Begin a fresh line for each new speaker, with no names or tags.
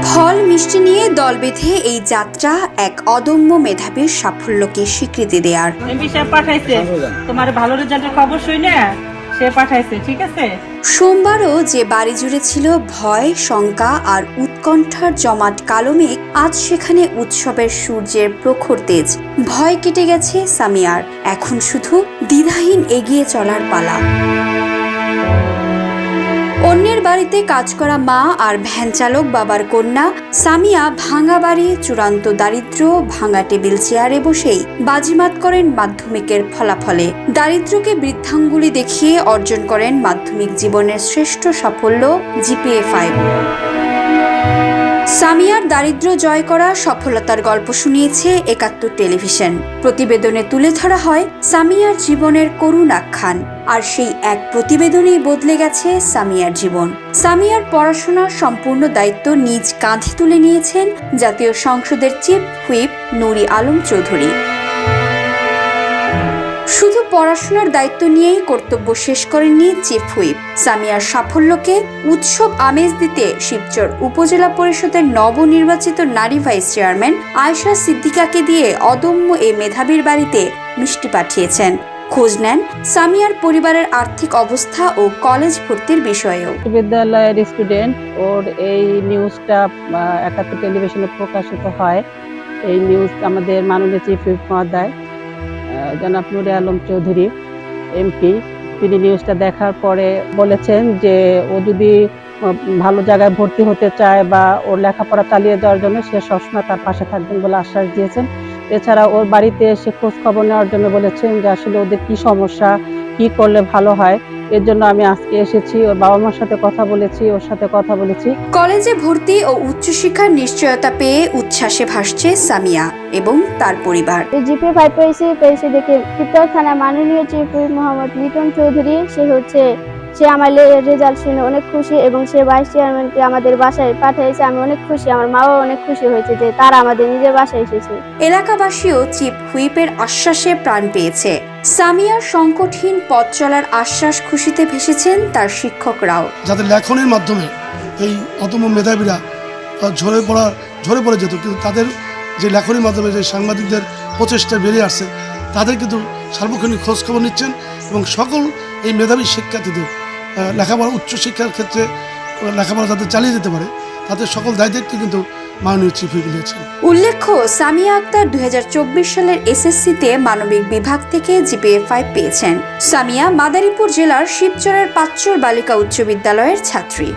ফল মিষ্টি নিয়ে দল বেঁধে এই যাত্রা এক অদম্য মেধাবীর সাফল্যকে স্বীকৃতি দেয়ার।
তোমার ভালো রেজাল্টের খবর শুই না সে পাঠাইছে, ঠিক আছে।
সোমবারও যে বাড়ি জুড়ে ছিল ভয়, শঙ্কা আর উৎকণ্ঠার জমাট কালো মেঘ, আজ সেখানে উৎসবের সূর্যের প্রখর তেজ। ভয় কেটে গেছে সামিয়ার, এখন শুধু দ্বিধাহীন এগিয়ে চলার পালা। অন্যের বাড়িতে কাজ করা মা আর ভ্যান চালক বাবার কন্যা সামিয়া ভাঙা বাড়ি, চূড়ান্ত দারিদ্র্য, ভাঙা টেবিল চেয়ারে বসেই বাজিমাত করেন মাধ্যমিকের ফলাফলে। দারিদ্র্যকে বৃদ্ধাঙ্গুলি দেখিয়ে অর্জন করেন মাধ্যমিক জীবনের শ্রেষ্ঠ সাফল্য জিপিএ 5। সামিয়ার দারিদ্র্য জয় করা সফলতার গল্প শুনিয়েছে ৭১ টেলিভিশন। প্রতিবেদনে তুলে ধরা হয় সামিয়ার জীবনের করুণ আখ্যান, আর সেই এক প্রতিবেদনেই বদলে গেছে সামিয়ার জীবন। সামিয়ার পড়াশোনার সম্পূর্ণ দায়িত্ব নিজ কাঁধে তুলে নিয়েছেন জাতীয় সংসদের চিফ হুইপ নুরি আলম চৌধুরী। শুধু পড়াশোনার দায়িত্ব নিয়েই কর্তব্য শেষ করেননি চিফ হুইপ। সামিয়ার সাফল্যকে উৎসব আমেজ দিতে শিবচর উপজেলা পরিষদের নবনির্বাচিত নারী ভাইস চেয়ারম্যান আয়েশা সিদ্দিকাকে দিয়ে অদম্য এই মেধাবীর বাড়িতে মিষ্টি পাঠিয়েছেন। খোঁজ নেন সামিয়ার পরিবারের আর্থিক অবস্থা ও কলেজ ভর্তির বিষয়েও।
বিদ্যালয়ের স্টুডেন্ট, ওর এই নিউজটা ৭১ টেলিভিশনে প্রকাশিত হয়। এই নিউজ আমাদের মাননীয় চিফ হুইপ মহোদয় জনাব নুরি আলম চৌধুরী এমপি, তিনি নিউজটা দেখার পরে বলেছেন যে ও যদি ভালো জায়গায় ভর্তি হতে চায় বা ওর লেখাপড়া চালিয়ে যাওয়ার জন্য সে সবসময় তার পাশে থাকবেন বলে আশ্বাস দিয়েছেন। এছাড়া ওর বাড়িতে এসে খোঁজ খবর নেওয়ার জন্য বলেছেন যে আসলে ওদের কি সমস্যা, কি করলে ভালো হয়। এর জন্য আমি আজকে এসেছি, ওর বাবা মার সাথে কথা বলেছি, ওর সাথে কথা বলেছি।
কলেজে ভর্তি ও উচ্চশিক্ষার নিশ্চয়তা পেয়ে উচ্ছ্বাসে ভাসছে সামিয়া এবং তার পরিবার।
জিপিএ 5 পেয়েছি দেখে শিবচর থানা মাননীয় চিফ হুইপ মোহাম্মদ লিটন চৌধুরী সে আমার রেজাল্ট শুনে অনেক খুশি এবং সে ভাইস চেয়ারম্যানকে আমাদের বাসায় পাঠিয়েছে। আমি অনেক খুশি, আমার মাও অনেক খুশি হয়েছে যে তারা আমাদের নিজের বাসায় এসেছে।
এলাকাবাসীও চিফ হুইপের আশ্বাসে প্রাণ পেয়েছে। সামিয়ার সংকটহীন পথ চলার আশ্বাস খুশিতে ভেসেছেন তার শিক্ষকরাও।
যাদের লেখনের মাধ্যমে এই অদম্য মেধাবীরা ঝরে পড়ে যেত, কিন্তু তাদের যে লেখনের মাধ্যমে যে সাংবাদিকদের প্রচেষ্টা বেরিয়ে আসছে, তাদের কিন্তু সার্বক্ষণিক খোঁজখবর নিচ্ছেন এবং সকল এই মেধাবী শিক্ষার্থীদের লেখাপড়া উচ্চশিক্ষার ক্ষেত্রে লেখাপড়া যাতে চালিয়ে যেতে পারে, তাদের সকল দায়িত্ব কিন্তু মাননীয় চিফ হুইপ নিয়েছেন।
উল্লেখ্য, সামিয়া আক্তার ২০২৪ সালের এসএসসিতে মানবিক বিভাগ থেকে জিপিএ 5 পেয়েছেন। সামিয়া মাদারীপুর জেলার শিবচরের পাঁচচর বালিকা উচ্চ বিদ্যালয়ের ছাত্রী।